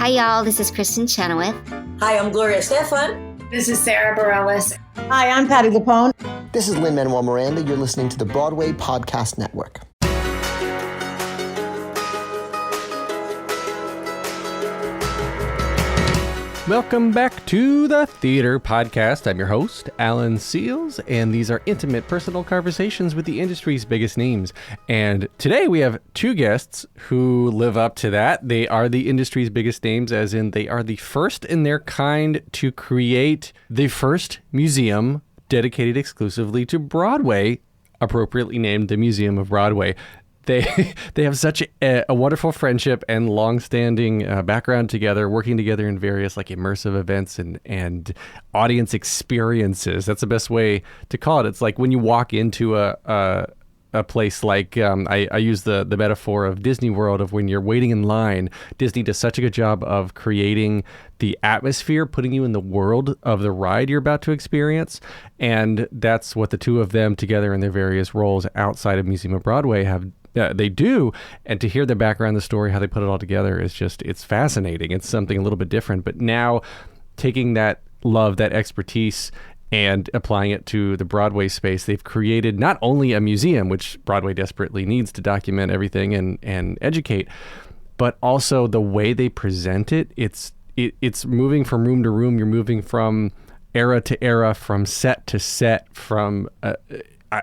Hi, y'all. This is Kristen Chenoweth. Hi, I'm Gloria Stefan. This is Sarah Bareilles. Hi, I'm Patty Lapone. This is Lin-Manuel Miranda. You're listening to the Broadway Podcast Network. Welcome back to the Theater Podcast. I'm your host, Alan Seals, and these are intimate, personal conversations with the industry's biggest names. And today we have two guests who live up to that. They are the industry's biggest names, as in they are the first in their kind to create the first museum dedicated exclusively to Broadway, appropriately named the Museum of Broadway. They have such a wonderful friendship and long-standing background together, working together in various like immersive events and audience experiences. That's the best way to call it. It's like when you walk into a place like I use the metaphor of Disney World, of when you're waiting in line. Disney does such a good job of creating the atmosphere, putting you in the world of the ride you're about to experience. And that's what the two of them together in their various roles outside of Museum of Broadway they do. And to hear their background, the story, how they put it all together is just, it's fascinating. It's something a little bit different. But now taking that love, that expertise, and applying it to the Broadway space, they've created not only a museum, which Broadway desperately needs to document everything and educate, but also the way they present it. It's moving from room to room. You're moving from era to era, from set to set, from...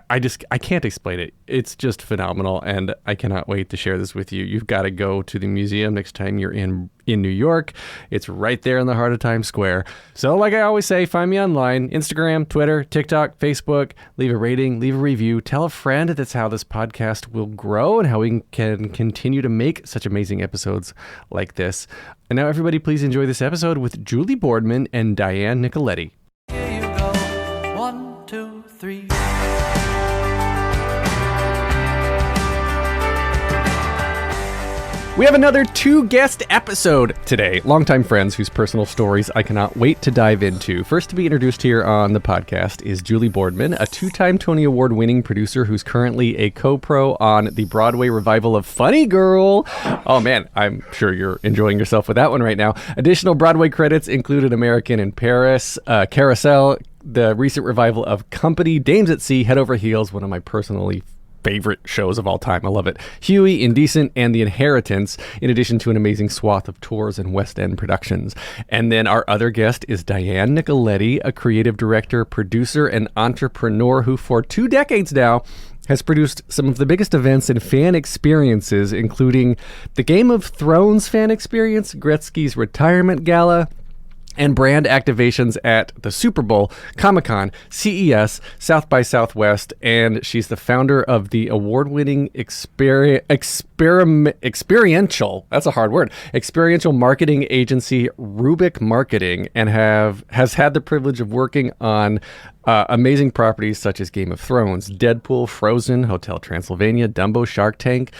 I can't explain it. It's just phenomenal, and I cannot wait to share this with you. You've got to go to the museum next time you're in New York. It's right there in the heart of Times Square. So like I always say, find me online, Instagram, Twitter, TikTok, Facebook. Leave a rating, leave a review. Tell a friend. That's how this podcast will grow and how we can continue to make such amazing episodes like this. And now everybody, please enjoy this episode with Julie Boardman and Diane Nicoletti. Here you go. 1, 2, 3. We have another two-guest episode today. Longtime friends whose personal stories I cannot wait to dive into. First to be introduced here on the podcast is Julie Boardman, a two-time Tony Award-winning producer who's currently a co-pro on the Broadway revival of Funny Girl. Oh man, I'm sure you're enjoying yourself with that one right now. Additional Broadway credits include An American in Paris, Carousel, the recent revival of Company, Dames at Sea, Head Over Heels, one of my personally favorite shows of all time. I love it. Huey, Indecent, and The Inheritance, in addition to an amazing swath of tours and West End productions. And then our other guest is Diane Nicoletti, a creative director, producer, and entrepreneur who for 2 decades now has produced some of the biggest events and fan experiences, including the Game of Thrones fan experience, Gretzky's retirement gala, and brand activations at the Super Bowl, Comic-Con, CES, South by Southwest, and she's the founder of the award-winning experiential, that's a hard word, experiential marketing agency Rubik Marketing, and has had the privilege of working on amazing properties such as Game of Thrones, Deadpool, Frozen, Hotel Transylvania, Dumbo, Shark Tank,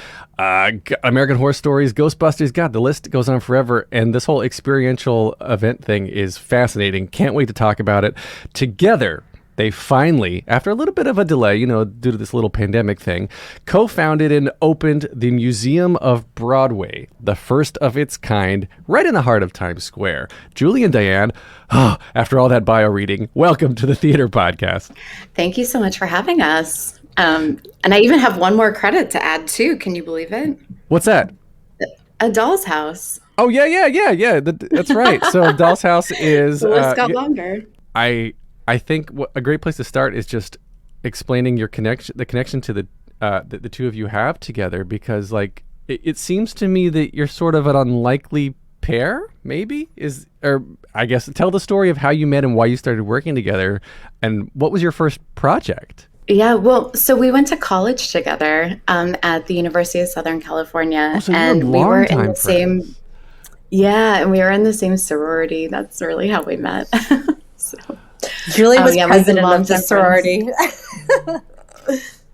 American Horror Stories, Ghostbusters. God, the list goes on forever. And this whole experiential event thing is fascinating. Can't wait to talk about it. Together, they finally, after a little bit of a delay, due to this little pandemic thing, co-founded and opened the Museum of Broadway, the first of its kind, right in the heart of Times Square. Julie and Diane, after all that bio reading, welcome to the Theater Podcast. Thank you so much for having us. And I even have one more credit to add too. Can you believe it? What's that? A Doll's House. Oh, yeah. That's right. So Doll's House is... The list got longer. I think a great place to start is just explaining the connection to the two of you have together, because like it seems to me that you're sort of an unlikely pair, maybe, or I guess tell the story of how you met and why you started working together, and what was your first project? Yeah, well, so we went to college together at the University of Southern California, and we were in the same. Yeah, and we were in the same sorority. That's really how we met. So. Julie was president of the sorority.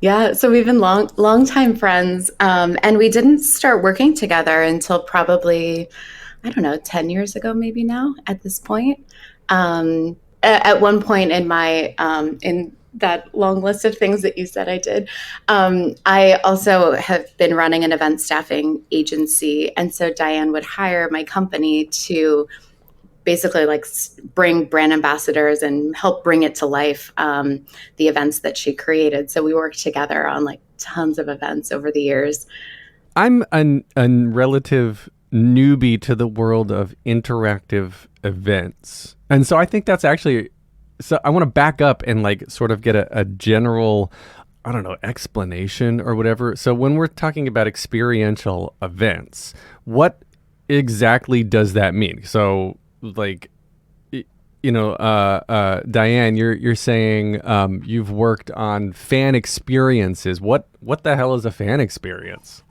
Yeah, so we've been long-time friends, and we didn't start working together until probably, 10 years ago, maybe now at this point. At one point in my that long list of things that you said I did. I also have been running an event staffing agency. And so Diane would hire my company to basically like bring brand ambassadors and help bring it to life, the events that she created. So we worked together on like tons of events over the years. I'm a relative newbie to the world of interactive events. And so I think that's actually, so I want to back up and like sort of get a general, I don't know, explanation or whatever. So when we're talking about experiential events, what exactly does that mean? So like, Diane, you're saying you've worked on fan experiences. What the hell is a fan experience?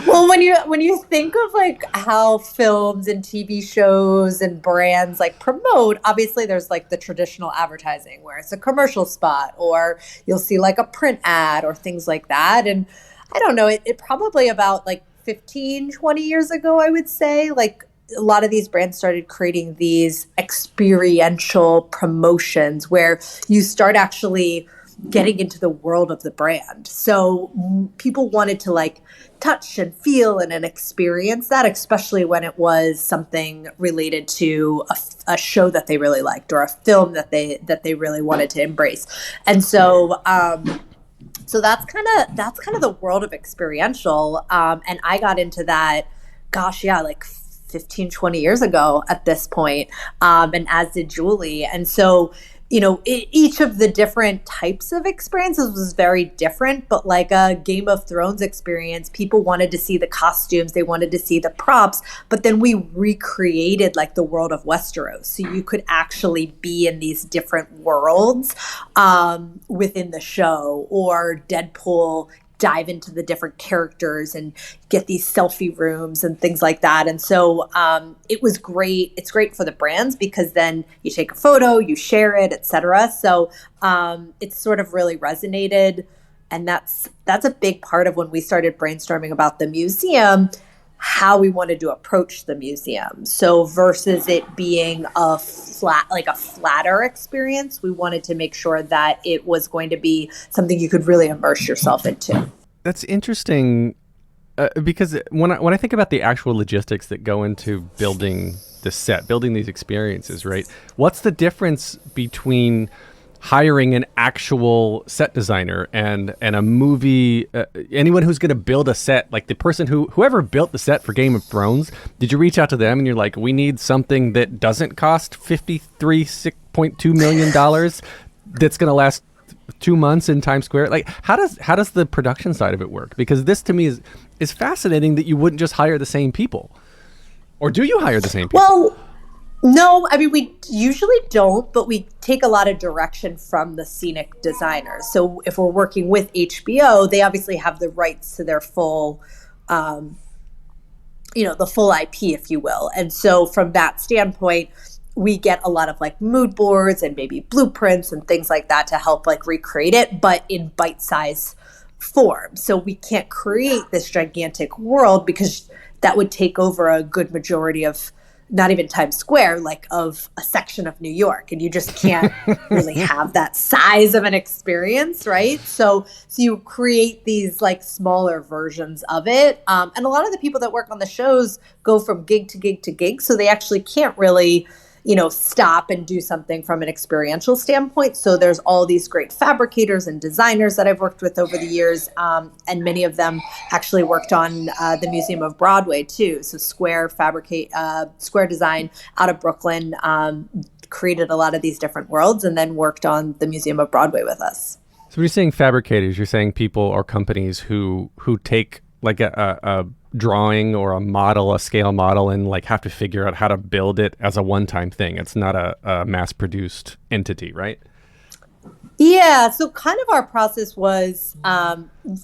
Well, when you think of like how films and TV shows and brands like promote, obviously there's like the traditional advertising where it's a commercial spot or you'll see like a print ad or things like that. And I don't know, it probably about like 15, 20 years ago, I would say, like a lot of these brands started creating these experiential promotions where you start actually getting into the world of the brand. So people wanted to like touch and feel and experience that, especially when it was something related to a show that they really liked or a film that they really wanted to embrace. And so so that's kind of the world of experiential. And I got into that, like 15, 20 years ago at this point, and as did Julie. And so, each of the different types of experiences was very different, but like a Game of Thrones experience, people wanted to see the costumes, they wanted to see the props, but then we recreated like the world of Westeros. So you could actually be in these different worlds within the show, or Deadpool dive into the different characters and get these selfie rooms and things like that. And so it was great. It's great for the brands because then you take a photo, you share it, etc. So it's sort of really resonated. And that's a big part of when we started brainstorming about the museum, how we wanted to approach the museum. So versus it being a flatter experience, we wanted to make sure that it was going to be something you could really immerse yourself into. That's interesting because when I think about the actual logistics that go into building the set, building these experiences, right? What's the difference between hiring an actual set designer and a movie, anyone who's going to build a set, like the person whoever built the set for Game of Thrones, did you reach out to them and you're like, we need something that doesn't cost $53.2 million that's going to last 2 months in Times Square? Like, how does the production side of it work? Because this to me is fascinating that you wouldn't just hire the same people. Or do you hire the same people? Well, no, I mean, we usually don't, but we take a lot of direction from the scenic designers. So if we're working with HBO, they obviously have the rights to their full, the full IP, if you will. And so from that standpoint, we get a lot of like mood boards and maybe blueprints and things like that to help like recreate it, but in bite-sized form. So we can't create this gigantic world because that would take over a good majority of not even Times Square, like of a section of New York. And you just can't really have that size of an experience, right? So you create these like smaller versions of it. And a lot of the people that work on the shows go from gig to gig to gig. So they actually can't really, stop and do something from an experiential standpoint. So there's all these great fabricators and designers that I've worked with over the years. And many of them actually worked on the Museum of Broadway too. So Square Design out of Brooklyn created a lot of these different worlds and then worked on the Museum of Broadway with us. So when you're saying fabricators, you're saying people or companies who take like a drawing or a model, a scale model, and like have to figure out how to build it as a one-time thing. It's not a mass-produced entity, right? Yeah. So kind of our process was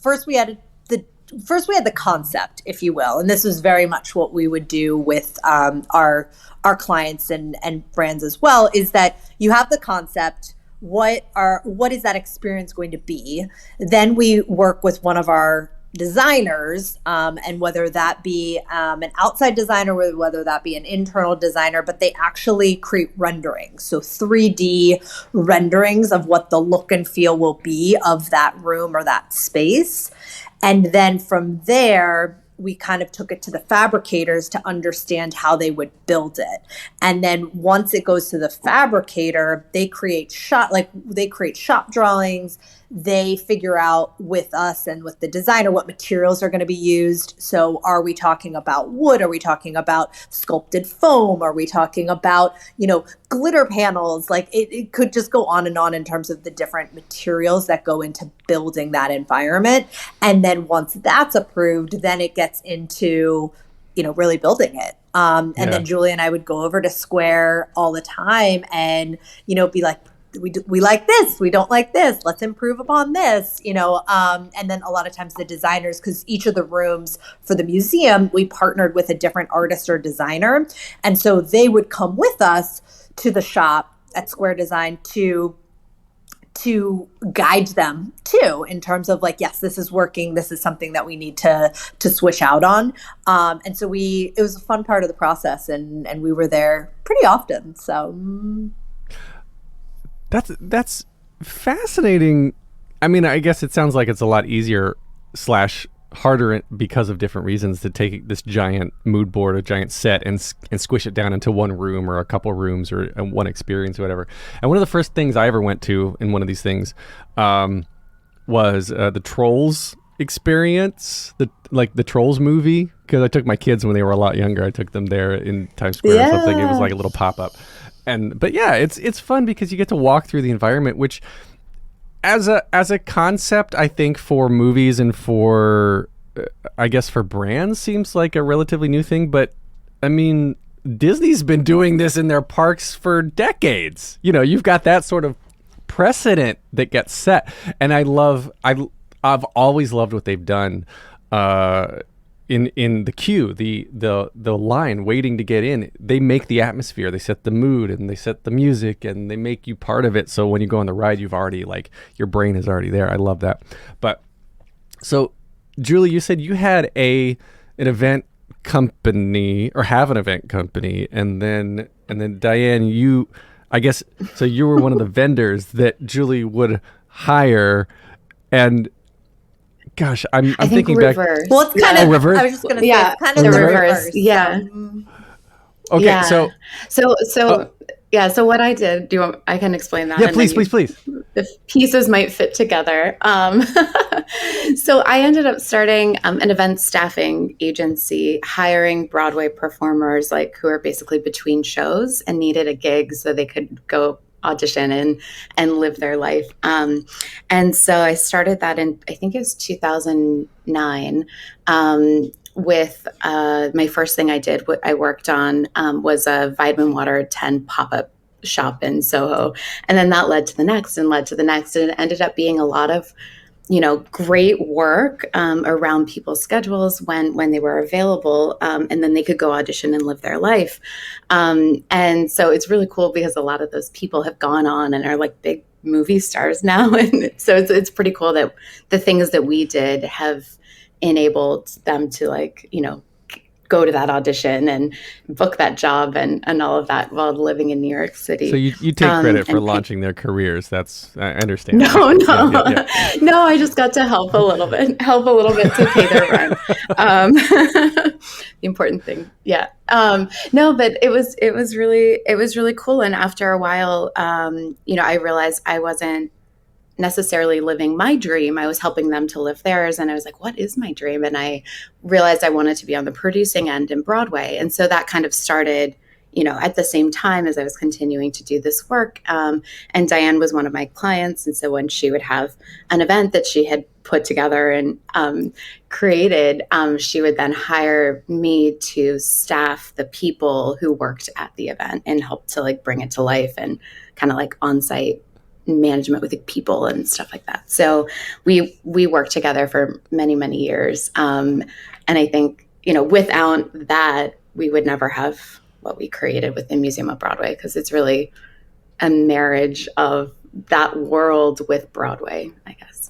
first we had the concept, if you will, and this was very much what we would do with our clients and brands as well. Is that you have the concept. What is that experience going to be? Then we work with one of our designers, and whether that be an outside designer, or whether that be an internal designer, but they actually create renderings. So 3D renderings of what the look and feel will be of that room or that space. And then from there, we kind of took it to the fabricators to understand how they would build it. And then once it goes to the fabricator, they create shop drawings. They figure out with us and with the designer what materials are going to be used. So are we talking about wood? Are we talking about sculpted foam? Are we talking about, glitter panels? Like it could just go on and on in terms of the different materials that go into building that environment. And then once that's approved, then it gets into, really building it. And then Julie and I would go over to Square all the time and, be like, we like this, we don't like this, let's improve upon this, and then a lot of times the designers, because each of the rooms for the museum, we partnered with a different artist or designer. And so they would come with us to the shop at Square Design to guide them too, in terms of like, yes, this is working, this is something that we need to switch out on. And so it was a fun part of the process, and we were there pretty often. So That's fascinating. I mean, I guess it sounds like it's a lot easier / harder because of different reasons to take this giant mood board, a giant set, and squish it down into one room or a couple rooms or one experience or whatever. And one of the first things I ever went to in one of these things was the Trolls experience, the Trolls movie, because I took my kids when they were a lot younger. I took them there in Times Square or something. It was like a little pop-up. But yeah, it's fun because you get to walk through the environment, which as a concept, I think for movies and for I guess for brands seems like a relatively new thing. But I mean, Disney's been doing this in their parks for decades. You've got that sort of precedent that gets set, and I've always loved what they've done. In the queue, the line waiting to get in, they make the atmosphere, they set the mood, and they set the music, and they make you part of it. So when you go on the ride, you've already your brain is already there. I love that. But so, Julie, you said you had an event company, or have an event company, and then Diane, I guess so you were one of the vendors that Julie would hire, and gosh, I'm thinking reverse. back. Well, it's kind of reverse. I was just going to say it's kind of the reverse. Yeah. Okay, yeah. So what I did, I can explain that. Yeah, please. The pieces might fit together. So I ended up starting an event staffing agency, hiring Broadway performers who are basically between shows and needed a gig so they could go audition and live their life. And so I started that in, I think it was 2009, with my first thing I did, what I worked on was a vitamin water 10 pop-up shop in Soho. And then that led to the next and led to the next. And it ended up being a lot of, great work around people's schedules when they were available. And then they could go audition and live their life. And so it's really cool because a lot of those people have gone on and are big movie stars now. And so it's pretty cool that the things that we did have enabled them to go to that audition and book that job and all of that while living in New York City. So you take credit for launching their careers. That's, I understand. No. No, I just got to help a little bit to pay their rent. The important thing. Yeah. No, but it was really cool. And after a while, I realized I wasn't necessarily living my dream. I was helping them to live theirs. And I was like, what is my dream? And I realized I wanted to be on the producing end in Broadway. And so that kind of started, at the same time as I was continuing to do this work. And Diane was one of my clients. And so when she would have an event that she had put together and created, she would then hire me to staff the people who worked at the event and help to bring it to life and kind of on-site management with people and stuff like that. So we worked together for many, many years. And I think, without that, we would never have what we created with the Museum of Broadway, because it's really a marriage of that world with Broadway, I guess.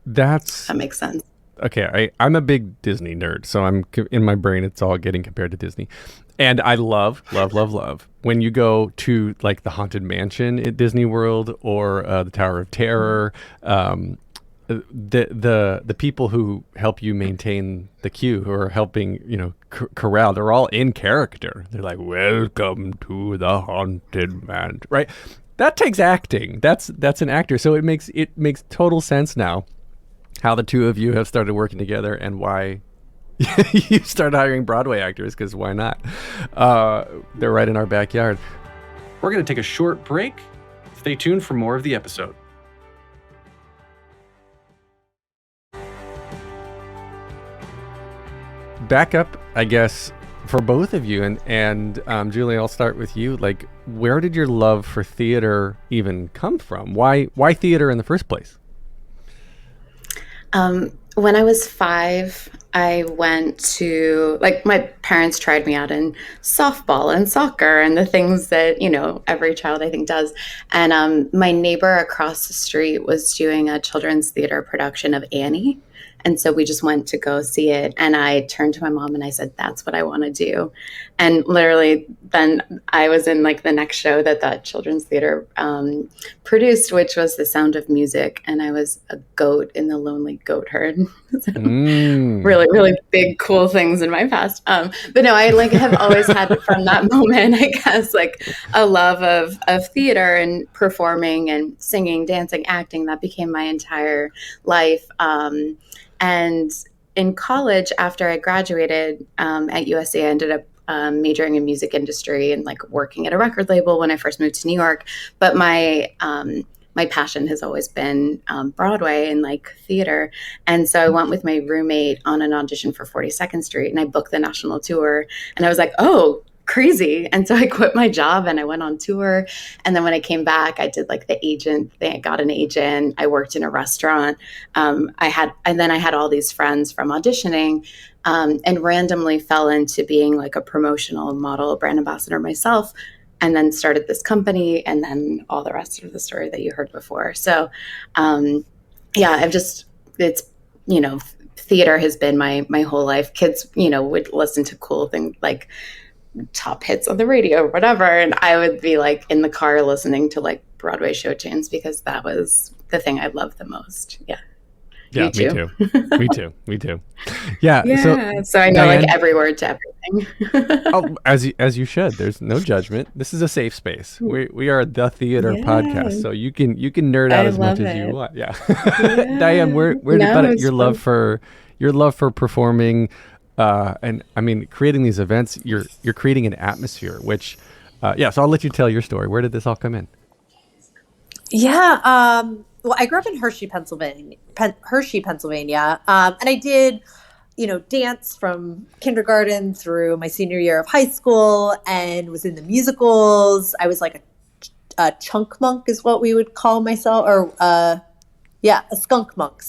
That makes sense. okay, I'm a big Disney nerd, so in my brain, it's all getting compared to Disney. And I love when you go to like the Haunted Mansion at Disney World or the Tower of Terror. The people who help you maintain the queue, who are helping, corral, they're all in character. They're like, "Welcome to the Haunted Mansion," right? That takes acting. That's an actor. So it makes total sense now how the two of you have started working together and why you start hiring Broadway actors, because why not? They're right in our backyard. We're going to take a short break. Stay tuned for more of the episode. Back up, I guess, for both of you. And Julie, I'll start with you. Like, where did your love for theater even come from? Why theater in the first place? When I was 5, I went to, my parents tried me out in softball and soccer and the things that, every child I think does. And my neighbor across the street was doing a children's theater production of Annie. And so we just went to go see it. And I turned to my mom and I said, that's what I want to do. And literally then I was in the next show that children's theater produced, which was The Sound of Music. And I was a goat in the Lonely Goat Herd. So really, really big, cool things in my past. But no, I have always had from that moment, I guess, a love of theater and performing and singing, dancing, acting. That became my entire life. And in college, after I graduated at USC, I ended up majoring in music industry and working at a record label when I first moved to New York. But my passion has always been Broadway and theater. And so I went with my roommate on an audition for 42nd Street and I booked the national tour. And I was like, oh, crazy. And so I quit my job and I went on tour. And then when I came back, I did the agent thing. I got an agent. I worked in a restaurant. I had all these friends from auditioning and randomly fell into being a promotional model, brand ambassador myself, and then started this company and then all the rest of the story that you heard before. So theater has been my whole life. Kids, would listen to cool things like top hits on the radio or whatever, and I would be in the car listening to Broadway show tunes because that was the thing I loved the most. Yeah, me too. me too. Yeah. So I know Diane, every word to everything. Oh, as you should. There's no judgment. This is a safe space. We are the theater podcast, so you can nerd out as much as you want. Yeah. Diane, where did your love for performing? And I mean, creating these events, you're creating an atmosphere, which, so I'll let you tell your story. Where did this all come in? Yeah. Well, I grew up in Hershey, Pennsylvania. And I did, dance from kindergarten through my senior year of high school and was in the musicals. I was a chunk monk is what we would call myself, or, a skunk monk,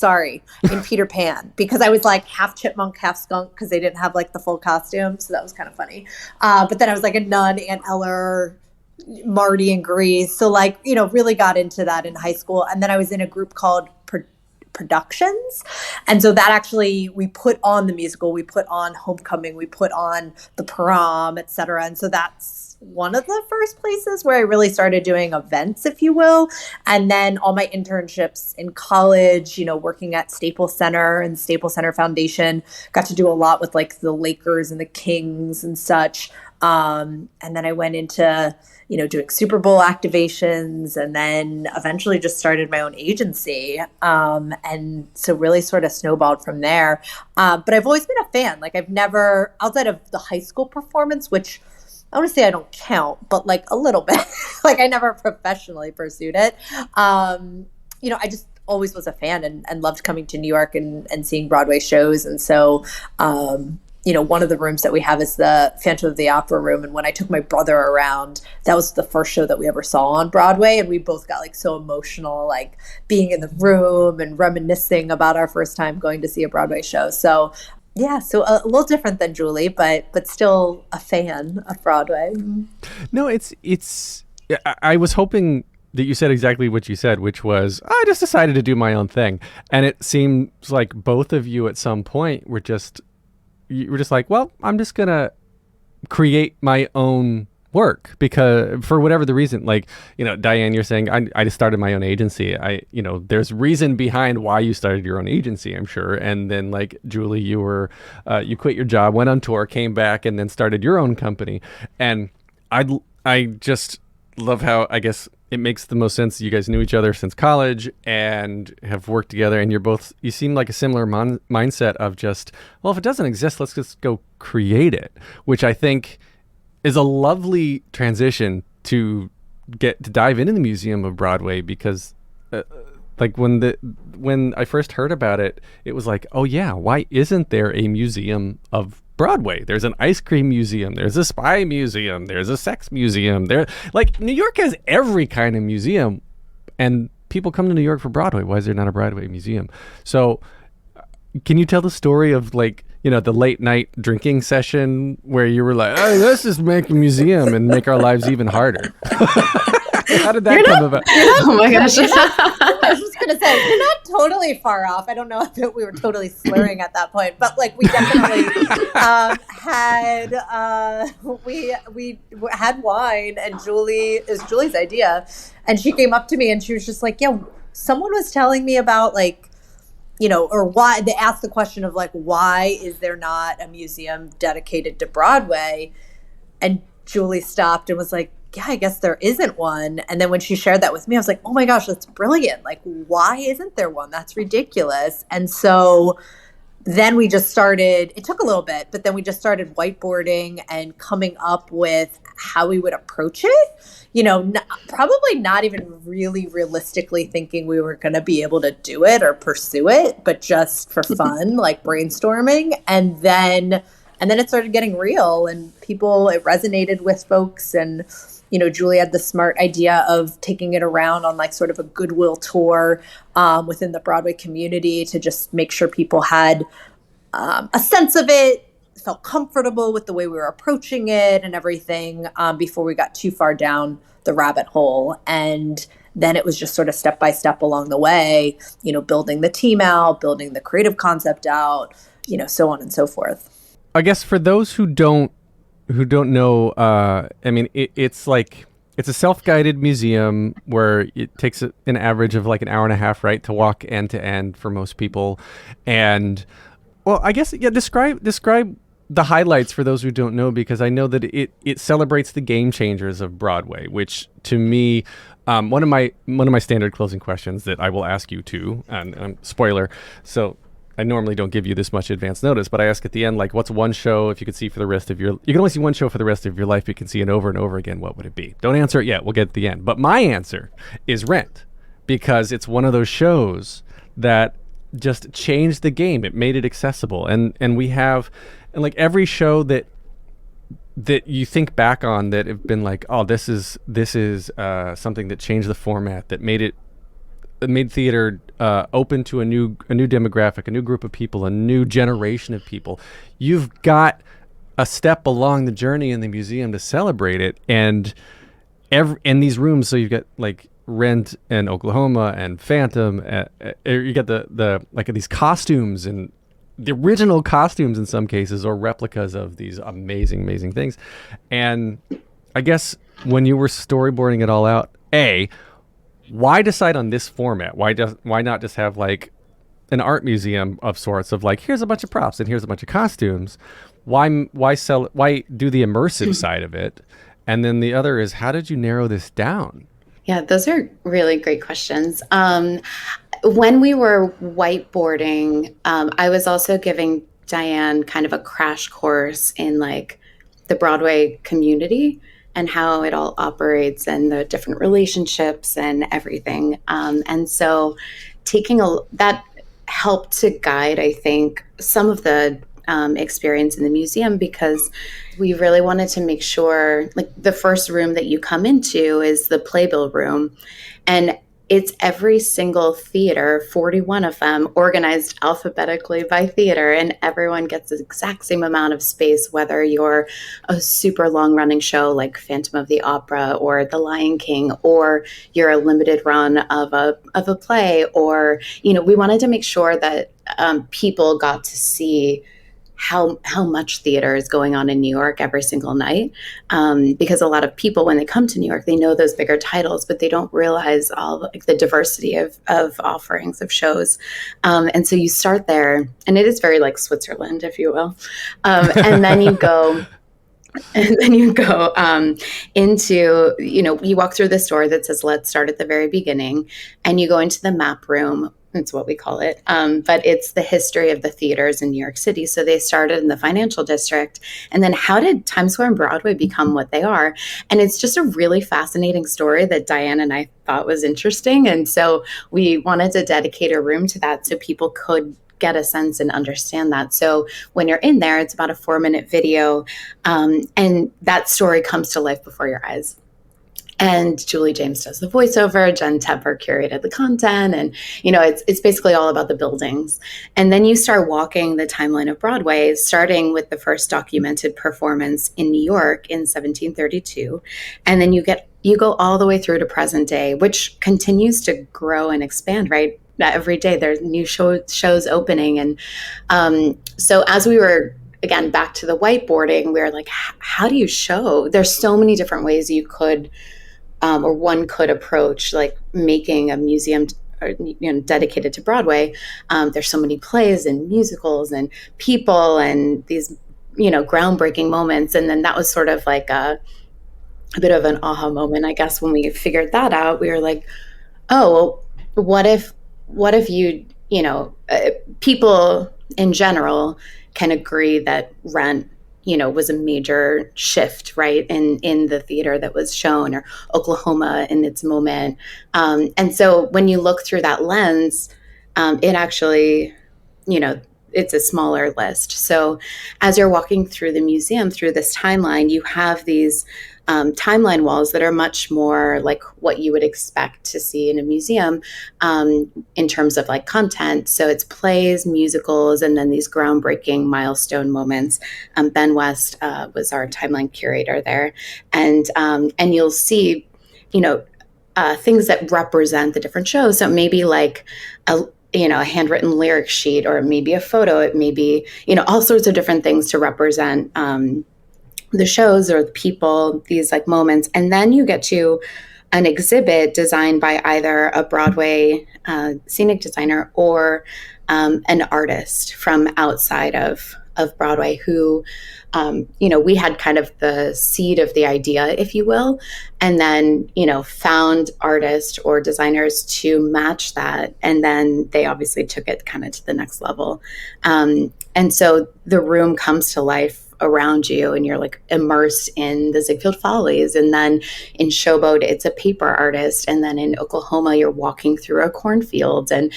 in Peter Pan, because I was half chipmunk, half skunk, because they didn't have the full costume. So that was kind of funny. But then I was a nun, Aunt Eller, Marty and Grease. So really got into that in high school. And then I was in a group called Productions. And so that actually, we put on the musical, we put on Homecoming, we put on the Prom, et cetera. And so that's one of the first places where I really started doing events, if you will. And then all my internships in college, working at Staples Center and Staples Center Foundation, got to do a lot with the Lakers and the Kings and such. And then I went into, doing Super Bowl activations and then eventually just started my own agency. And so really sort of snowballed from there. But I've always been a fan. I've never, outside of the high school performance, which I want to say I don't count, but a little bit, I never professionally pursued it. I just always was a fan and loved coming to New York and seeing Broadway shows. And so, one of the rooms that we have is the Phantom of the Opera room. And when I took my brother around, that was the first show that we ever saw on Broadway. And we both got so emotional, being in the room and reminiscing about our first time going to see a Broadway show. So yeah, so a little different than Julie, but still a fan of Broadway. No, it's. I was hoping that you said exactly what you said, which was, I just decided to do my own thing. And it seems like both of you at some point were just like, well, I'm just going to create my own work, because for whatever the reason, like, Diane, you're saying, I just started my own agency. There's reason behind why you started your own agency, I'm sure. And then like Julie, you quit your job, went on tour, came back, and then started your own company. And I just love how, I guess, it makes the most sense. You guys knew each other since college and have worked together, and you seem like a similar mindset of just, well, if it doesn't exist, let's just go create it, which I think is a lovely transition to get to dive into the Museum of Broadway, because like when I first heard about it, it was like, oh yeah, why isn't there a Museum of Broadway? There's an ice cream museum, there's a spy museum, there's a sex museum. Like, New York has every kind of museum, and people come to New York for Broadway. Why is there not a Broadway museum? So can you tell the story of, like, the late night drinking session where you were like, oh, let's just make a museum and make our lives even harder? How did that come about? Oh my gosh. I was just going to say, you're not totally far off. I don't know if we were totally slurring at that point, but like we definitely we had wine, and it was Julie's idea. And she came up to me and she was just like, yeah, someone was telling me about, like, or why they asked the question of, like, why is there not a museum dedicated to Broadway? And Julie stopped and was like, yeah, I guess there isn't one. And then when she shared that with me, I was like, oh my gosh, that's brilliant. Like, why isn't there one? That's ridiculous. And so then we just started, it took a little bit, but then we just started whiteboarding and coming up with how we would approach it. Probably not even really realistically thinking we were going to be able to do it or pursue it, but just for fun, like brainstorming. And then it started getting real, and it resonated with folks. And, Julie had the smart idea of taking it around on, like, sort of a goodwill tour within the Broadway community to just make sure people had a sense of it, felt comfortable with the way we were approaching it and everything, before we got too far down the rabbit hole. And then it was just sort of step by step along the way, building the team out, building the creative concept out, so on and so forth. I guess for those who don't know, it's a self-guided museum where it takes an average of like an hour and a half, right, to walk end to end for most people. And, well, I guess, yeah, describe the highlights for those who don't know, because I know that it celebrates the game changers of Broadway, which to me, one of my standard closing questions that I will ask you too, and spoiler, so I normally don't give you this much advance notice, but I ask at the end, like, what's one show, if you could see for the rest of you can only see one show for the rest of your life, you can see it over and over again, what would it be? Don't answer it yet, we'll get at the end. But my answer is Rent, because it's one of those shows that just changed the game. It made it accessible. And we have, and like every show that you think back on that have been like, oh, this is something that changed the format, that made theater open to a new demographic, a new group of people, a new generation of people. You've got a step along the journey in the museum to celebrate it, and in these rooms. So you've got like Rent and Oklahoma and Phantom. You got the like these costumes, and the original costumes in some cases, or replicas of these amazing things. And I guess when you were storyboarding it all out, why decide on this format? Why not just have like an art museum of sorts of like, here's a bunch of props and here's a bunch of costumes? Why do the immersive side of it? And then the other is, how did you narrow this down? Yeah, those are really great questions. When we were whiteboarding, I was also giving Diane kind of a crash course in like the Broadway community and how it all operates and the different relationships and everything. And so that helped to guide, I think, some of the experience in the museum, because we really wanted to make sure, like, the first room that you come into is the playbill room. And it's every single theater, 41 of them, organized alphabetically by theater, and everyone gets the exact same amount of space, whether you're a super long running show like Phantom of the Opera or The Lion King, or you're a limited run of a play, or, we wanted to make sure that people got to see how much theater is going on in New York every single night, because a lot of people, when they come to New York, they know those bigger titles, but they don't realize all the diversity of offerings of shows. And so you start there, and it is very like Switzerland, if you will. And then you go. And then you go into, you walk through this door that says, let's start at the very beginning. And you go into the map room. That's what we call it. But it's the history of the theaters in New York City. So they started in the financial district. And then how did Times Square and Broadway become what they are? And it's just a really fascinating story that Diane and I thought was interesting. And so we wanted to dedicate a room to that so people could get a sense and understand that. So when you're in there, it's about a 4-minute video, and that story comes to life before your eyes. And Julie James does the voiceover, Jen Tepper curated the content, and it's basically all about the buildings. And then you start walking the timeline of Broadway, starting with the first documented performance in New York in 1732, and then you go all the way through to present day, which continues to grow and expand, right? Every day there's new shows opening. And so as we were, again, back to the whiteboarding, we were like, how do you show? There's so many different ways you could, or one could approach like making a museum dedicated to Broadway. There's so many plays and musicals and people and these, groundbreaking moments. And then that was sort of like a bit of an aha moment, I guess, when we figured that out. We were like, oh, well, what if you, people in general can agree that rent, was a major shift, right, in the theater that was shown, or Oklahoma in its moment. And so when you look through that lens, it actually, it's a smaller list. So as you're walking through the museum, through this timeline, you have these timeline walls that are much more like what you would expect to see in a museum, in terms of like content. So it's plays, musicals, and then these groundbreaking milestone moments. Ben West was our timeline curator there, and you'll see, things that represent the different shows. So maybe like a handwritten lyric sheet, or maybe a photo. It may be, all sorts of different things to represent the shows or the people, these like moments. And then you get to an exhibit designed by either a Broadway scenic designer or an artist from outside of Broadway who, we had kind of the seed of the idea, if you will, and then, found artists or designers to match that. And then they obviously took it kind of to the next level. And so the room comes to life around you, and you're like immersed in the Ziegfeld Follies. And then in Showboat, it's a paper artist. And then in Oklahoma, you're walking through a cornfield. And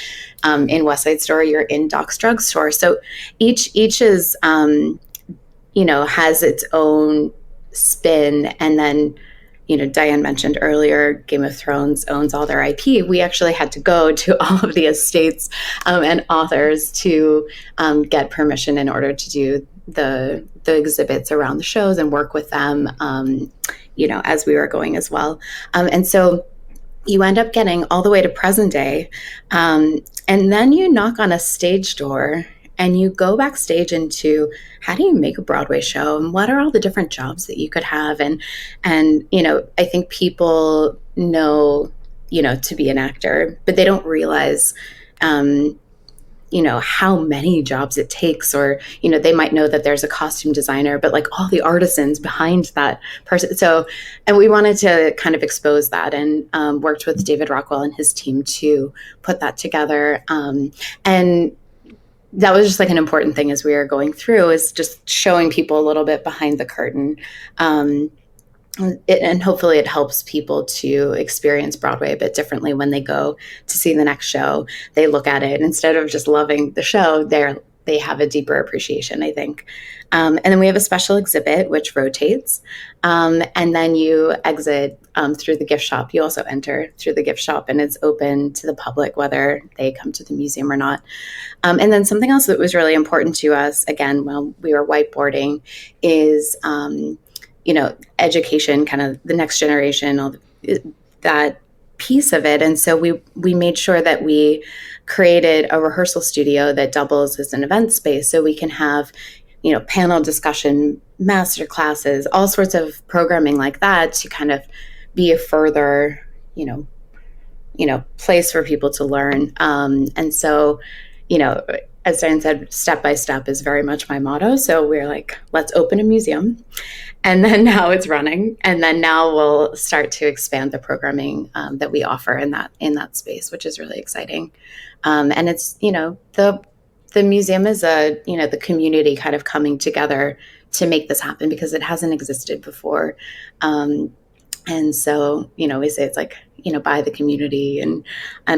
in West Side Story, you're in Doc's drugstore. So each is, has its own spin. And then, Diane mentioned earlier, Game of Thrones owns all their IP. We actually had to go to all of the estates and authors to get permission in order to do the exhibits around the shows and work with them, as we were going as well. And so you end up getting all the way to present day. And then you knock on a stage door and you go backstage into how do you make a Broadway show, and what are all the different jobs that you could have. And I think people know, to be an actor, but they don't realize, how many jobs it takes, or, they might know that there's a costume designer, but like all the artisans behind that person. So, and we wanted to kind of expose that, and worked with David Rockwell and his team to put that together. And that was just like an important thing as we were going through, is just showing people a little bit behind the curtain. And hopefully it helps people to experience Broadway a bit differently when they go to see the next show. They look at it, and instead of just loving the show, they're they have a deeper appreciation, I think. And then we have a special exhibit, which rotates. And then you exit through the gift shop. You also enter through the gift shop, and it's open to the public, whether they come to the museum or not. And then something else that was really important to us, again, while we were whiteboarding, is, education, kind of the next generation, that piece of it. And so we made sure that we created a rehearsal studio that doubles as an event space, so we can have, panel discussion, master classes, all sorts of programming like that, to kind of be a further, place for people to learn. And so, as Diane said, step by step is very much my motto. So we're like, let's open a museum. And then now it's running. And then now we'll start to expand the programming that we offer in that space, which is really exciting. And it's, the museum is the community kind of coming together to make this happen, because it hasn't existed before. And so, we say it's like, by the community and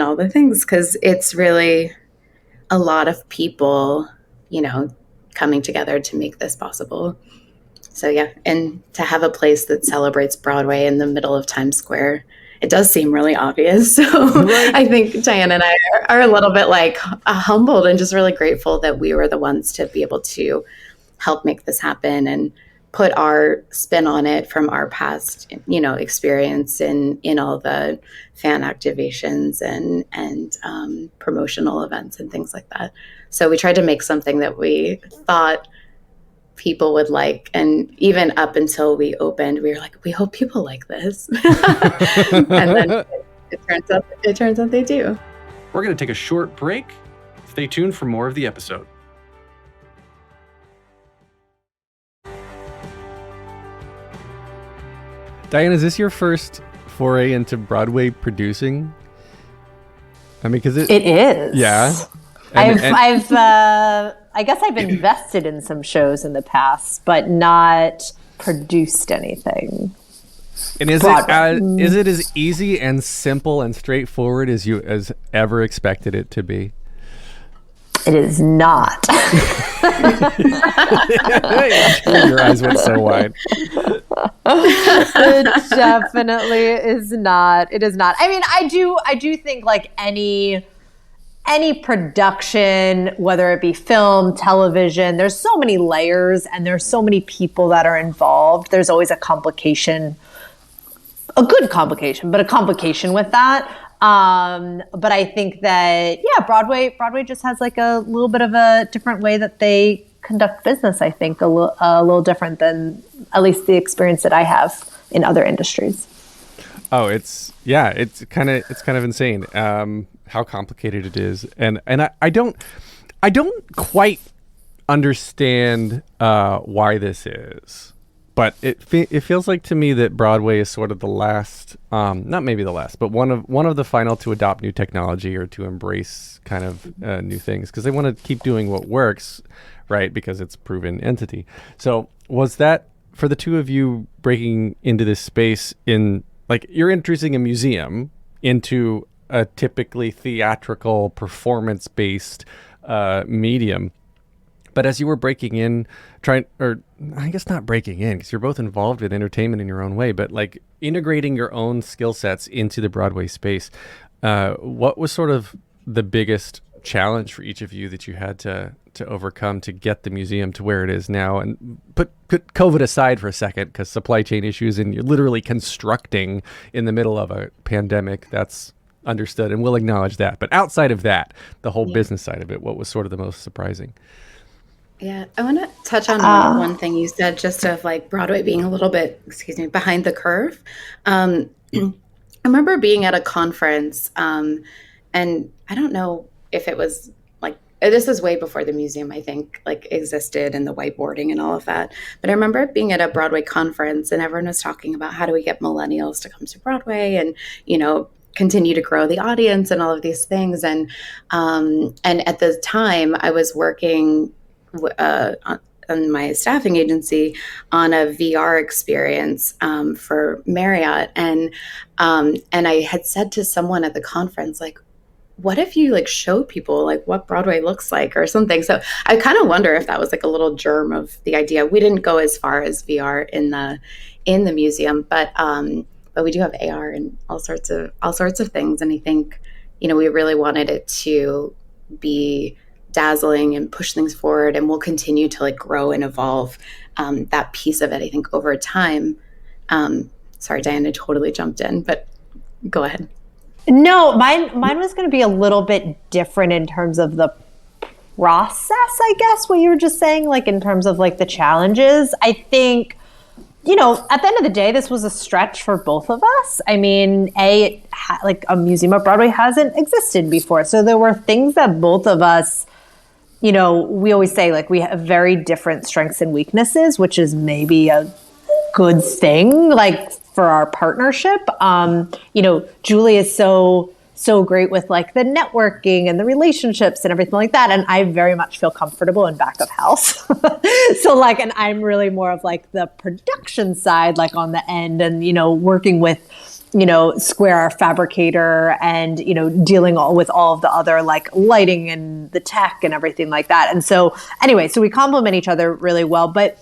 all the things, because it's really a lot of people, coming together to make this possible. So yeah, and to have a place that celebrates Broadway in the middle of Times Square, it does seem really obvious. So right. I think Diane and I are a little bit like humbled and just really grateful that we were the ones to be able to help make this happen and put our spin on it from our past, experience in all the fan activations and promotional events and things like that. So we tried to make something that we thought people would like. And even up until we opened, we were like, we hope people like this. And then it turns out they do. We're going to take a short break. Stay tuned for more of the episode. Diane, is this your first foray into Broadway producing? I mean, because it is. Yeah. I guess I've invested in some shows in the past, but not produced anything. And is it as easy and simple and straightforward as you ever expected it to be? It is not. Your eyes went so wide. It definitely is not. It is not. I mean, I do think like any production, whether it be film, television, there's so many layers and there's so many people that are involved. There's always a complication, a good complication, but a complication with that. But I think that, Broadway just has like a little bit of a different way that they conduct business. I think a little different than at least the experience that I have in other industries. Oh, it's kind of insane how complicated it is, and I don't quite understand why this is. But it feels like to me that Broadway is sort of the last, not maybe the last, but one of the final to adopt new technology or to embrace kind of new things, because they want to keep doing what works, right? Because it's a proven entity. So was that for the two of you breaking into this space in, like, you're introducing a museum into a typically theatrical performance-based medium? But as you were breaking in, I guess not breaking in, because you're both involved with entertainment in your own way, but like integrating your own skill sets into the Broadway space, what was sort of the biggest challenge for each of you that you had to overcome to get the museum to where it is now? And put COVID aside for a second, because supply chain issues and you're literally constructing in the middle of a pandemic, that's understood, and we'll acknowledge that. But outside of that, the whole business side of it, what was sort of the most surprising? Yeah, I want to touch on one thing you said, just of like Broadway being a little bit, behind the curve. I remember being at a conference, and I don't know if it was like, this is way before the museum, I think, like existed and the whiteboarding and all of that. But I remember being at a Broadway conference and everyone was talking about how do we get millennials to come to Broadway and, continue to grow the audience and all of these things. And at the time I was working on my staffing agency on a VR experience for Marriott, and I had said to someone at the conference, like, what if you like show people like what Broadway looks like or something? So I kind of wonder if that was like a little germ of the idea. We didn't go as far as VR in the museum, but we do have AR and all sorts of things. And I think, we really wanted it to be dazzling and push things forward, and we'll continue to like grow and evolve that piece of it, I think, over time. Sorry, Diane, I totally jumped in, but go ahead. No, mine was going to be a little bit different in terms of the process, I guess, what you were just saying, like in terms of like the challenges. I think, at the end of the day, this was a stretch for both of us. I mean, like a Museum of Broadway hasn't existed before. So there were things that both of us, we always say like we have very different strengths and weaknesses, which is maybe a good thing, like for our partnership. Julie is so great with like the networking and the relationships and everything like that. And I very much feel comfortable in back of house. So like, and I'm really more of like the production side, like on the end and, working with, Square, our fabricator, and, dealing with all of the other like lighting and the tech and everything like that. And so anyway, so we complement each other really well. But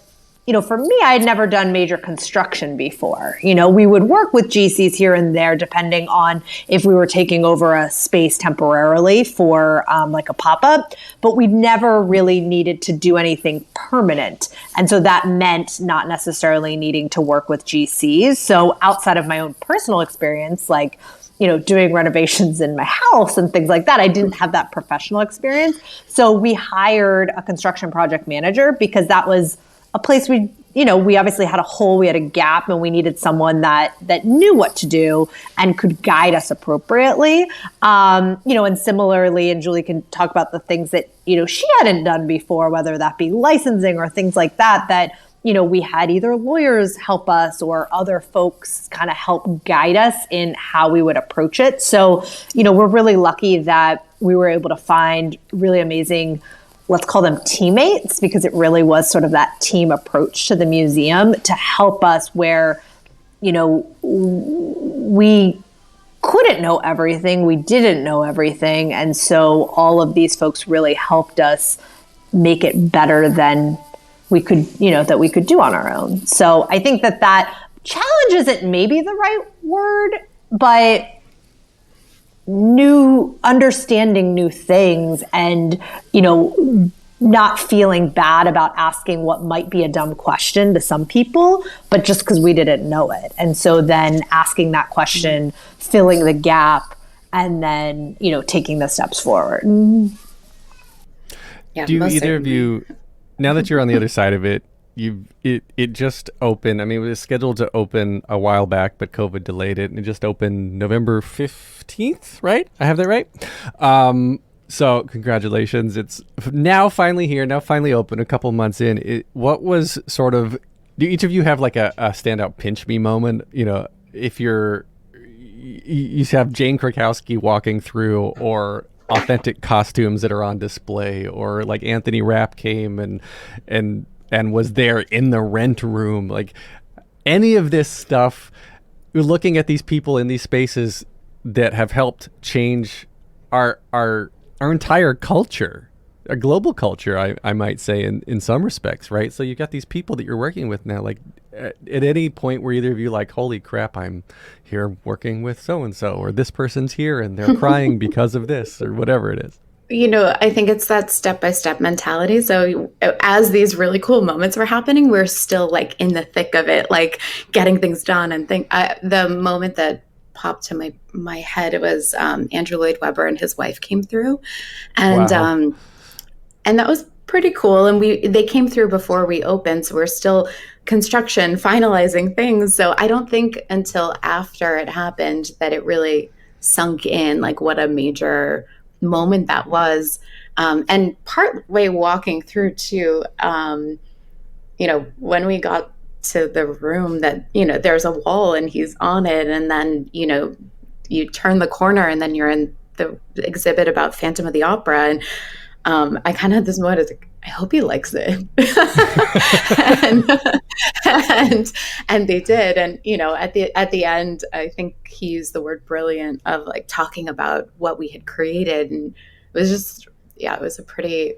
for me, I had never done major construction before. We would work with GCs here and there, depending on if we were taking over a space temporarily for like a pop-up, but we never really needed to do anything permanent. And so that meant not necessarily needing to work with GCs. So outside of my own personal experience, like, doing renovations in my house and things like that, I didn't have that professional experience. So we hired a construction project manager because that was a place we obviously had a hole, we had a gap, and we needed someone that knew what to do and could guide us appropriately. And similarly, and Julie can talk about the things that, she hadn't done before, whether that be licensing or things like that, we had either lawyers help us or other folks kind of help guide us in how we would approach it. So, we're really lucky that we were able to find really amazing, let's call them teammates, because it really was sort of that team approach to the museum to help us where, we couldn't know everything. We didn't know everything. And so all of these folks really helped us make it better than we could, that we could do on our own. So I think that challenge isn't maybe the right word, but understanding new things and, not feeling bad about asking what might be a dumb question to some people, but just because we didn't know it. And so then asking that question, filling the gap, and then, taking the steps forward. Yeah, do either of you, now that you're on the other side of it, it just opened. I mean, it was scheduled to open a while back, but COVID delayed it, and it just opened November 15th, right? I have that right? So congratulations. It's now finally here, now finally open, a couple months in. What was sort of, do each of you have like a standout pinch me moment? If you have Jane Krakowski walking through, or authentic costumes that are on display, or like Anthony Rapp came and was there in the rent room, like any of this stuff, you're looking at these people in these spaces that have helped change our entire culture, a global culture, I might say, in some respects, right? So you've got these people that you're working with now, like at any point where either of you like, holy crap, I'm here working with so-and-so, or this person's here and they're crying because of this, or whatever it is. I think it's that step-by-step mentality. So as these really cool moments were happening, we're still like in the thick of it, like getting things done. And the moment that popped to my head, it was Andrew Lloyd Webber and his wife came through, and wow. And that was pretty cool. And they came through before we opened, so we're still construction, finalizing things. So I don't think until after it happened that it really sunk in, like what a major moment that was. And part way walking through too, when we got to the room, that there's a wall and he's on it, and then you turn the corner and then you're in the exhibit about Phantom of the Opera, and I kind of had this moment, I was like, I hope he likes it. and they did. And, at the end, I think he used the word brilliant of like talking about what we had created. And it was just, it was a pretty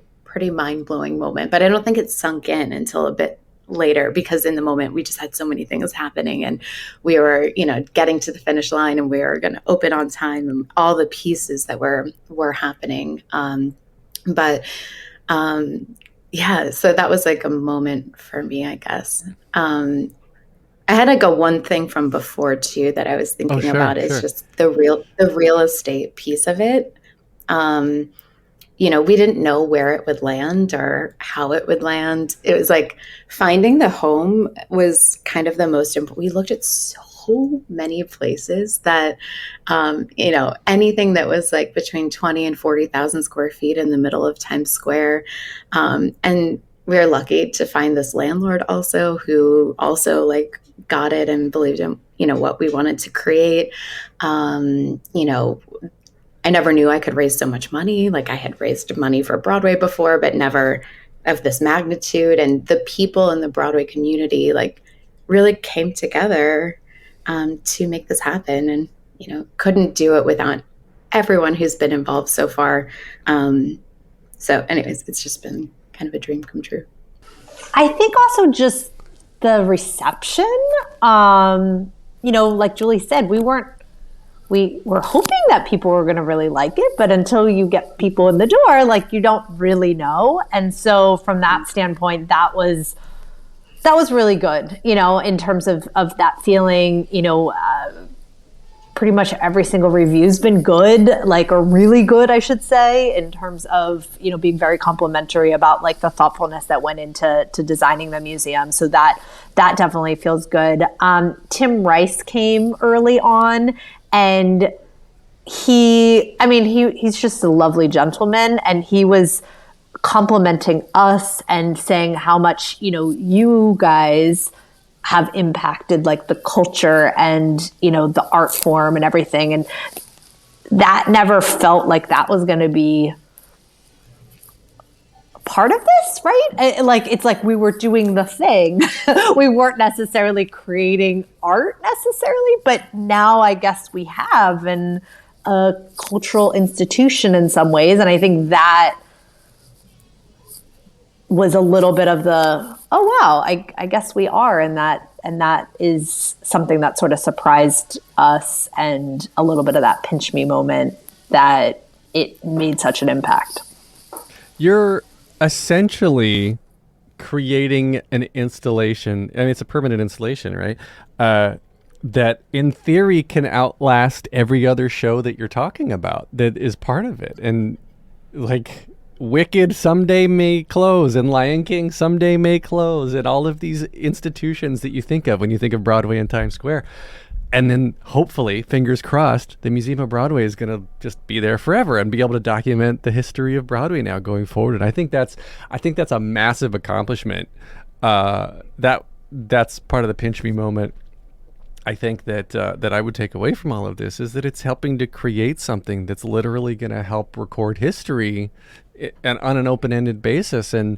mind-blowing moment. But I don't think it sunk in until a bit later, because in the moment we just had so many things happening, and we were, getting to the finish line, and we were going to open on time, and all the pieces that were happening. So that was like a moment for me, I guess. I had like a one thing from before too that I was thinking about is just the real estate piece of it. We didn't know where it would land or how it would land. It was like finding the home was kind of the most important. We looked at so many places that, anything that was like between 20 and 40,000 square feet in the middle of Times Square. And we were lucky to find this landlord also, who also like got it and believed in, what we wanted to create. I never knew I could raise so much money. Like I had raised money for Broadway before, but never of this magnitude. And the people in the Broadway community like really came together to make this happen, and couldn't do it without everyone who's been involved so far. So anyways, it's just been kind of a dream come true. I think also just the reception, like Julie said, we were hoping that people were going to really like it, but until you get people in the door, like you don't really know. And so from that standpoint, that was really good, in terms of that feeling. Pretty much every single review's been good, or really good, I should say, in terms of, being very complimentary about like the thoughtfulness that went into designing the museum. So that definitely feels good. Tim Rice came early on, and he's just a lovely gentleman, and he was complimenting us and saying how much, you guys have impacted like the culture and, the art form and everything. And that never felt like that was going to be part of this, right? It's like we were doing the thing. We weren't necessarily creating art necessarily, but now I guess we have a cultural institution in some ways. And I think that was a little bit of the, oh wow, I guess we are, and that is something that sort of surprised us, and a little bit of that pinch me moment that it made such an impact. You're essentially creating an installation. I mean, it's a permanent installation, right? That in theory can outlast every other show that you're talking about that is part of it. And like Wicked someday may close, and Lion King someday may close, and all of these institutions that you think of when you think of Broadway and Times Square. And then hopefully, fingers crossed, the Museum of Broadway is going to just be there forever and be able to document the history of Broadway now going forward. And I think that's a massive accomplishment. That's part of the pinch me moment. I think that I would take away from all of this is that it's helping to create something that's literally going to help record history and on an open-ended basis. And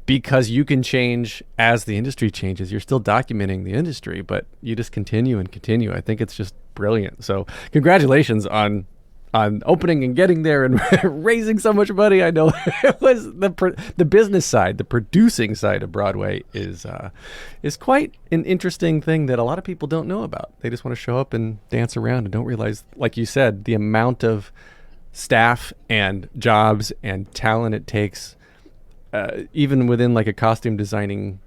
because you can change as the industry changes, you're still documenting the industry, but you just continue and continue. I think it's just brilliant. So congratulations on opening and getting there and raising so much money. I know it was the business side, the producing side of Broadway is quite an interesting thing that a lot of people don't know about. They just want to show up and dance around and don't realize, like you said, the amount of staff and jobs and talent it takes. Even within like a costume designing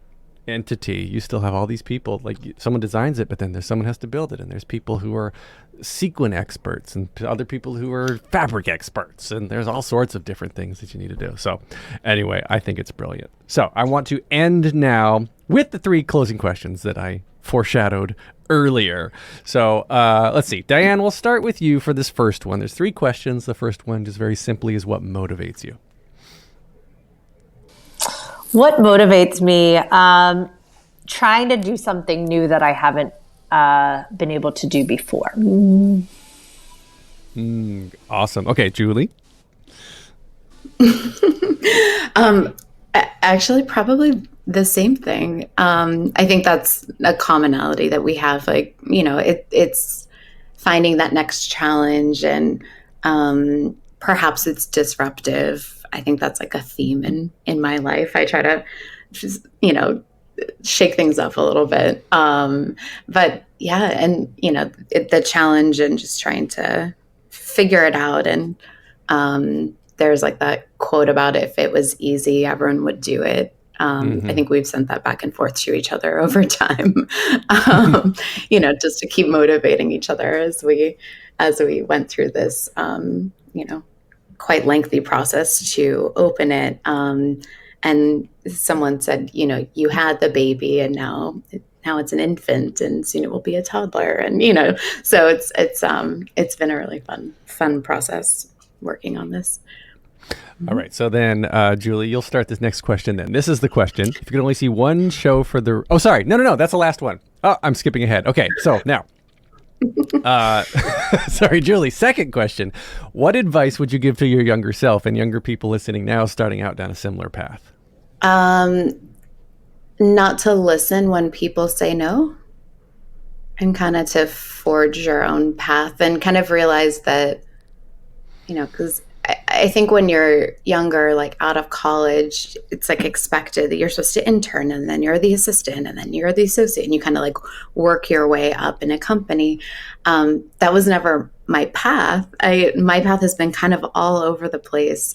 entity, you still have all these people. Like someone designs it, but then there's someone has to build it, and there's people who are sequin experts and other people who are fabric experts, and there's all sorts of different things that you need to do. So anyway, I think it's brilliant. So I want to end now with the 3 closing questions that I foreshadowed earlier. So let's see. Diane, we'll start with you for this first one. There's 3 questions. The first one just very simply is, what motivates you? What motivates me? Trying to do something new that I haven't been able to do before. Awesome. Okay, Julie? Actually, probably the same thing. I think that's a commonality that we have. Like, it's finding that next challenge, and perhaps it's disruptive. I think that's like a theme in my life. I try to just, shake things up a little bit. But yeah, and the challenge and just trying to figure it out. And there's like that quote about if it was easy, everyone would do it. I think we've sent that back and forth to each other over time, just to keep motivating each other as we went through this, quite lengthy process to open it. And someone said, you had the baby and now it's an infant and soon it will be a toddler. And, so it's been a really fun process working on this. All right. So then, Julie, you'll start this next question then. This is the question. If you could only see one show for the... Oh, sorry. No. That's the last one. Oh, I'm skipping ahead. Okay. So now... sorry, Julie. Second question. What advice would you give to your younger self and younger people listening now starting out down a similar path? Not to listen when people say no, and kind of to forge your own path and kind of realize that, because I think when you're younger, like out of college, it's like expected that you're supposed to intern and then you're the assistant and then you're the associate and you kind of like work your way up in a company. That was never my path. My path has been kind of all over the place.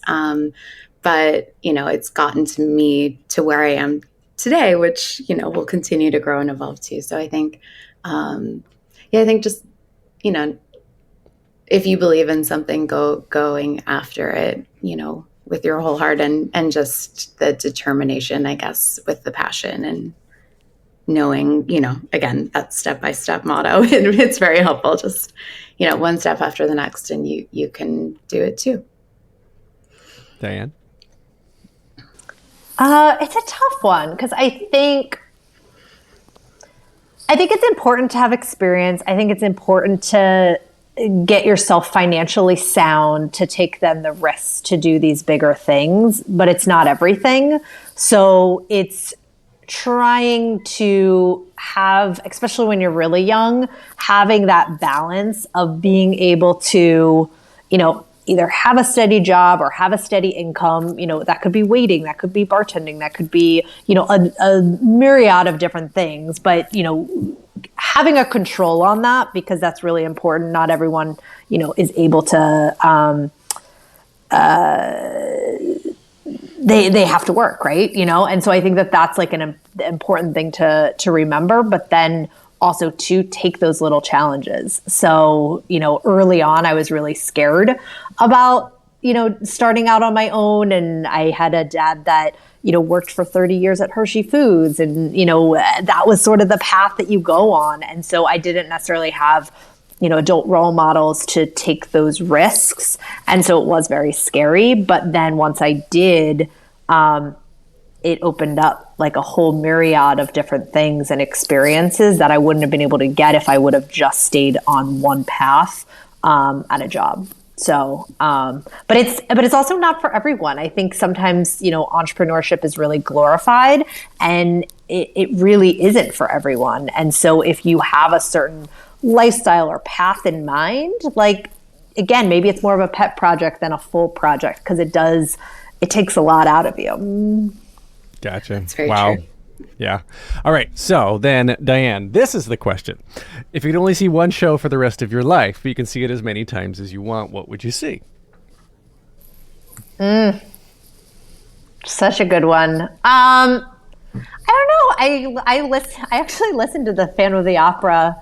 But, it's gotten to me to where I am today, which, will continue to grow and evolve too. So I think, I think just, if you believe in something, going after it, with your whole heart and just the determination, I guess, with the passion and knowing, again, that step-by-step motto, it's very helpful. Just, one step after the next, and you can do it too. Diane? It's a tough one because I think it's important to have experience. I think it's important to get yourself financially sound to take then the risks to do these bigger things, but it's not everything. So it's trying to have, especially when you're really young, having that balance of being able to, either have a steady job or have a steady income. That could be waiting, that could be bartending, that could be, a myriad of different things, but, having a control on that, because that's really important. Not everyone, is able to, they have to work, right? And so I think that's like an important thing to remember, but then also to take those little challenges. So, early on, I was really scared about, starting out on my own. And I had a dad that, worked for 30 years at Hershey Foods. And, that was sort of the path that you go on. And so I didn't necessarily have, adult role models to take those risks. And so it was very scary. But then once I did, it opened up like a whole myriad of different things and experiences that I wouldn't have been able to get if I would have just stayed on one path at a job. So, but it's also not for everyone. I think sometimes, entrepreneurship is really glorified, and it really isn't for everyone. And so if you have a certain lifestyle or path in mind, like, again, maybe it's more of a pet project than a full project, because it takes a lot out of you. Gotcha. That's very wow. true. Yeah. All right. So then, Diane, this is the question. If you could only see one show for the rest of your life, but you can see it as many times as you want, what would you see? Such a good one. I don't know. I actually listen to the Phantom of the Opera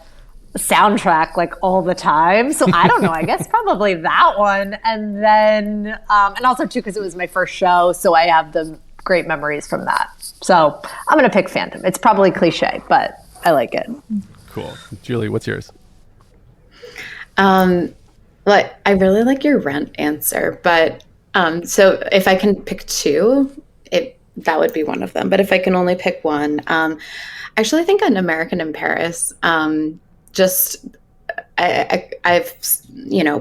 soundtrack like all the time. So I don't know. I guess probably that one. And then, and also too, because it was my first show. So I have the great memories from that. So I'm going to pick Phantom. It's probably cliche, but I like it. Cool. Julie, what's yours? I really like your Rent answer, but so if I can pick two, that would be one of them. But if I can only pick one, actually I think An American in Paris, I I've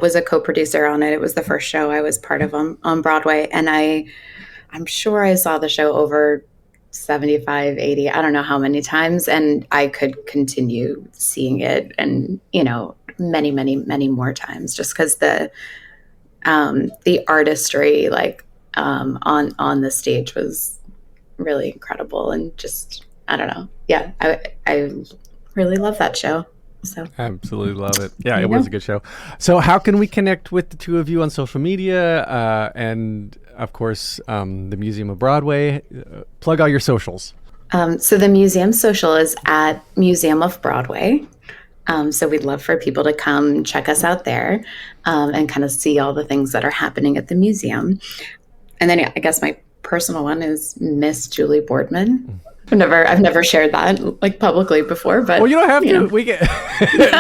was a co-producer on it. It was the first show I was part of on Broadway, and I'm sure I saw the show over 75, 80, I don't know how many times, and I could continue seeing it, and many, many, many more times, just because the artistry on the stage was really incredible, and just I don't know. Yeah, I really love that show. So absolutely love it. Yeah, it was a good show. So how can we connect with the two of you on social media? And of course, the Museum of Broadway. Plug all your socials. So the museum social is at Museum of Broadway. So we'd love for people to come check us out there and kind of see all the things that are happening at the museum. And then I guess my personal one is Miss Julie Boardman. I've never shared that publicly before, but well, you don't have to. We can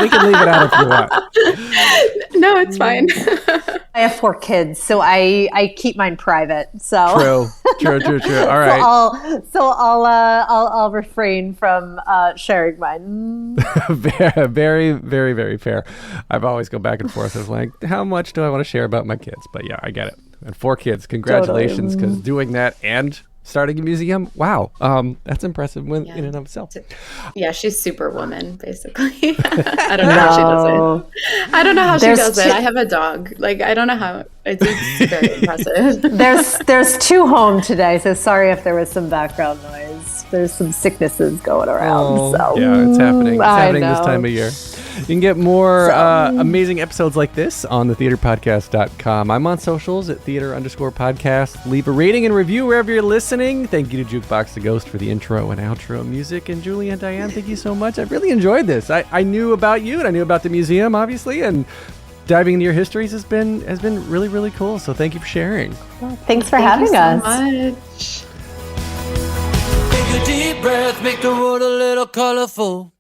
we can leave it out if you want. No, it's fine. I have 4 kids, so I keep mine private. So true. All right. So I'll refrain from sharing mine. Very, very, very fair. I've always go back and forth of how much do I want to share about my kids? But yeah, I get it. And 4 kids, congratulations, because doing that and starting a museum, wow, that's impressive in and of itself. Yeah, she's Superwoman, basically. I don't know how she does it. I don't know how she does it. I have a dog. I don't know how. It's very impressive. There's 2 home today, so sorry if there was some background noise. There's some sicknesses going around. So. Yeah, it's happening. It's happening this time of year. You can get more amazing episodes like this on thetheaterpodcast.com. I'm on socials at theater_podcast. Leave a rating and review wherever you're listening. Thank you to Jukebox the Ghost for the intro and outro music. And Julie and Diane, thank you so much. I really enjoyed this. I knew about you and I knew about the museum, obviously, and diving into your histories has been really, really cool. So thank you for sharing. Thanks for having us. Thank you so much. Take a deep breath, make the world a little colorful.